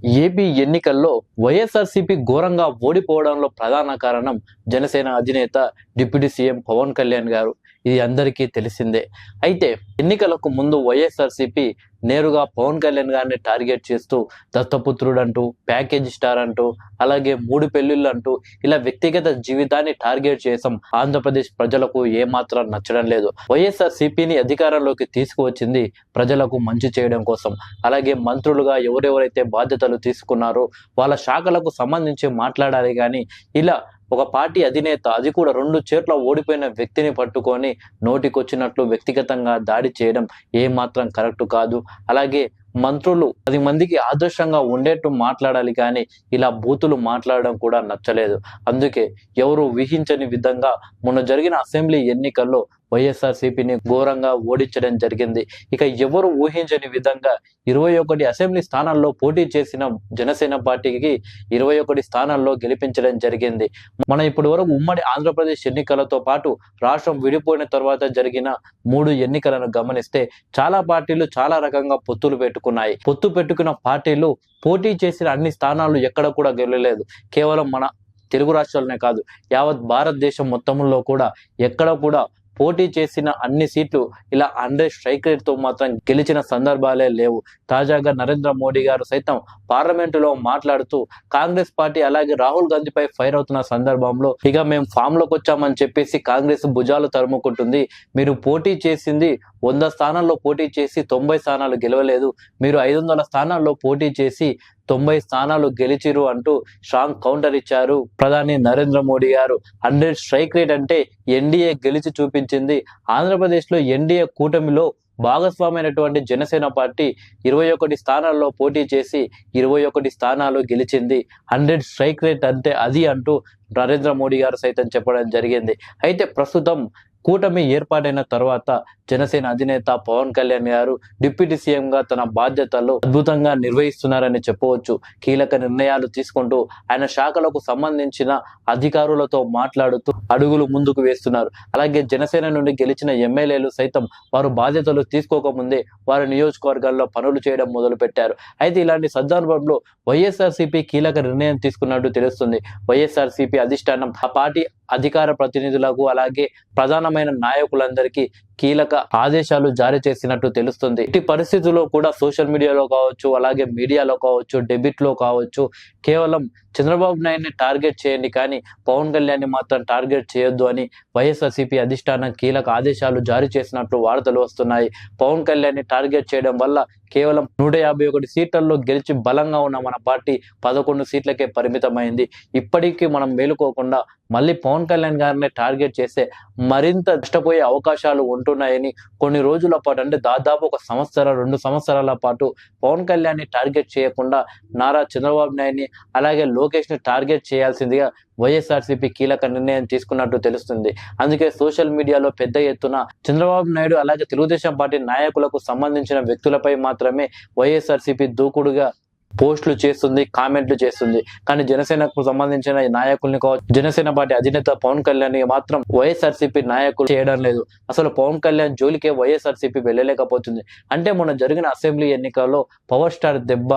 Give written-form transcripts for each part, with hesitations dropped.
AP ఎన్నికల్లో వైఎస్ఆర్సీపీ ఘోరంగా ఓడిపోవడంలో ప్రధాన కారణం జనసేన అధినేత డిప్యూటీ సీఎం పవన్ కళ్యాణ్ గారు. ఇది అందరికీ తెలిసిందే. అయితే ఎన్నికలకు ముందు వైఎస్ఆర్సీపీ నేరుగా పవన్ కళ్యాణ్ గారిని టార్గెట్ చేస్తూ దత్తపుత్రుడు అంటూ, ప్యాకేజ్ స్టార్ అంటూ, అలాగే 3 పెళ్లిళ్ళు అంటూ ఇలా వ్యక్తిగత జీవితాన్ని టార్గెట్ చేసాం. ఆంధ్రప్రదేశ్ ప్రజలకు ఏమాత్రం నచ్చడం లేదు. వైఎస్ఆర్సీపీని అధికారంలోకి తీసుకువచ్చింది ప్రజలకు మంచి చేయడం కోసం. అలాగే మంత్రులుగా ఎవరెవరైతే బాధ్యతలు తీసుకున్నారో వాళ్ళ శాఖలకు సంబంధించి మాట్లాడాలి కానీ ఇలా ఒక పార్టీ అధినేత, అది కూడా 2 చోట్ల ఓడిపోయిన వ్యక్తిని పట్టుకొని నోటికొచ్చినట్లు వ్యక్తిగతంగా దాడి చేయడం ఏమాత్రం కరెక్ట్ కాదు. అలాగే మంత్రులు 10 మందికి ఆదర్శంగా ఉండేట్టు మాట్లాడాలి కానీ ఇలా బూతులు మాట్లాడడం కూడా నచ్చలేదు. అందుకే ఎవరు ఊహించని విధంగా మొన్న జరిగిన అసెంబ్లీ ఎన్నికల్లో వైఎస్ఆర్సీపీని ఘోరంగా ఓడించడం జరిగింది. ఇక ఎవరు ఊహించని విధంగా 21 అసెంబ్లీ స్థానాల్లో పోటీ చేసిన జనసేన పార్టీకి 21 స్థానాల్లో గెలిపించడం జరిగింది. మన ఇప్పటి వరకు ఉమ్మడి ఆంధ్రప్రదేశ్ ఎన్నికలతో పాటు రాష్ట్రం విడిపోయిన తర్వాత జరిగిన 3 ఎన్నికలను గమనిస్తే చాలా పార్టీలు చాలా రకంగా పొత్తులు పెట్టుకున్నాయి. పొత్తు పెట్టుకున్న పార్టీలు పోటీ చేసిన అన్ని స్థానాలు ఎక్కడ కూడా గెలవలేదు. కేవలం మన తెలుగు రాష్ట్రాలనే కాదు, యావత్ భారతదేశం మొత్తంలో కూడా ఎక్కడ కూడా పోటీ చేసిన అన్ని సీట్లు ఇలా 100 స్ట్రైక్ రేట్ తో మాత్రం గెలిచిన సందర్భాలే లేవు. తాజాగా నరేంద్ర మోడీ గారు సైతం పార్లమెంటులో మాట్లాడుతూ కాంగ్రెస్ పార్టీ అలాగే రాహుల్ గాంధీపై ఫైర్ అవుతున్న సందర్భంలో ఇక మేము ఫామ్ లోకి వచ్చామని చెప్పేసి కాంగ్రెస్ భుజాలు తరుముకుంటుంది. మీరు పోటీ చేసింది 100 స్థానాల్లో పోటీ చేసి 90 స్థానాలు గెలవలేదు. మీరు 500 స్థానాల్లో పోటీ చేసి 90 స్థానాలు గెలిచిరు అంటూ స్ట్రాంగ్ కౌంటర్ ఇచ్చారు ప్రధాని నరేంద్ర మోడీ గారు. 100 స్ట్రైక్ రేట్ అంటే ఎన్డీఏ గెలిచి చూపించింది. ఆంధ్రప్రదేశ్ లో ఎన్డీఏ కూటమిలో భాగస్వామైనటువంటి జనసేన పార్టీ 21 స్థానాల్లో పోటీ చేసి 21 స్థానాలు గెలిచింది. 100 స్ట్రైక్ రేట్ అంటే అది అంటూ నరేంద్ర మోడీ గారు సైతం చెప్పడం జరిగింది. అయితే ప్రస్తుతం కూటమి ఏర్పాటైన తర్వాత జనసేన అధినేత పవన్ కళ్యాణ్ గారు డిప్యూటీ సీఎం గా తన బాధ్యతలు అద్భుతంగా నిర్వహిస్తున్నారని చెప్పవచ్చు. కీలక నిర్ణయాలు తీసుకుంటూ ఆయన శాఖలకు సంబంధించిన అధికారులతో మాట్లాడుతూ అడుగులు ముందుకు వేస్తున్నారు. అలాగే జనసేన నుండి గెలిచిన ఎమ్మెల్యేలు సైతం వారు బాధ్యతలు తీసుకోకముందే వారి నియోజకవర్గాల్లో పనులు చేయడం మొదలు పెట్టారు. అయితే ఇలాంటి సందర్భంలో వైఎస్ఆర్సీపీ కీలక నిర్ణయం తీసుకున్నట్టు తెలుస్తుంది. వైఎస్ఆర్సీపీ అధిష్టానం ఆ పార్టీ అధికార ప్రతినిధులకు అలాగే ప్రధానమైన నాయకులందరికీ కీలక ఆదేశాలు జారీ చేసినట్టు తెలుస్తుంది. ఇట్టి పరిస్థితుల్లో కూడా సోషల్ మీడియాలో కావచ్చు, అలాగే మీడియాలో కావచ్చు, డెబిట్ లో కావచ్చు, కేవలం చంద్రబాబు నాయుడిని టార్గెట్ చేయండి కానీ పవన్ కళ్యాణ్ ని మాత్రం టార్గెట్ చేయొద్దు అని వైఎస్ఆర్సీపీ అధిష్టానం కీలక ఆదేశాలు జారీ చేసినట్లు వార్తలు వస్తున్నాయి. పవన్ కళ్యాణ్ ని టార్గెట్ చేయడం వల్ల కేవలం 151 సీట్లలో గెలిచి బలంగా ఉన్న మన పార్టీ 11 సీట్లకే పరిమితమైంది. ఇప్పటికీ మనం మేలుకోకుండా మళ్ళీ పవన్ కళ్యాణ్ గారిని టార్గెట్ చేస్తే మరింత నష్టపోయే అవకాశాలు ఉంటున్నాయని కొన్ని రోజుల పాటు, అంటే దాదాపు 1 సంవత్సరం 2 సంవత్సరాల పాటు పవన్ కళ్యాణ్ ని టార్గెట్ చేయకుండా నారా చంద్రబాబు నాయుడిని అలాగే లోకేష్ ని టార్గెట్ చేయాల్సిందిగా వైఎస్ఆర్సీపీ కీలక నిర్ణయం తీసుకున్నట్టు తెలుస్తుంది. అందుకే సోషల్ మీడియాలో పెద్ద ఎత్తున చంద్రబాబు నాయుడు అలాగే తెలుగుదేశం పార్టీ నాయకులకు సంబంధించిన వ్యక్తులపై మాత్రమే వైఎస్ఆర్సీపీ దూకుడుగా పోస్టులు చేస్తుంది, కామెంట్లు చేస్తుంది. కానీ జనసేనకు సంబంధించిన నాయకుల్ని కావచ్చు, జనసేన పార్టీ అధినేత పవన్ కళ్యాణ్ మాత్రం వైఎస్ఆర్సీపీ నాయకులు చేయడం లేదు. అసలు పవన్ కళ్యాణ్ జోలికే వైఎస్ఆర్సీపీ వెళ్ళలేకపోతుంది. అంటే మొన్న జరిగిన అసెంబ్లీ ఎన్నికల్లో పవర్ స్టార్ దెబ్బ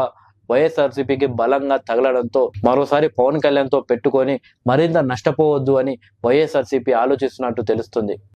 వైఎస్ఆర్సీపీకి బలంగా తగలడంతో మరోసారి పవన్ కళ్యాణ్ తో పెట్టుకొని మరింత నష్టపోవద్దు అని వైఎస్ఆర్సీపీ ఆలోచిస్తున్నట్టు తెలుస్తుంది.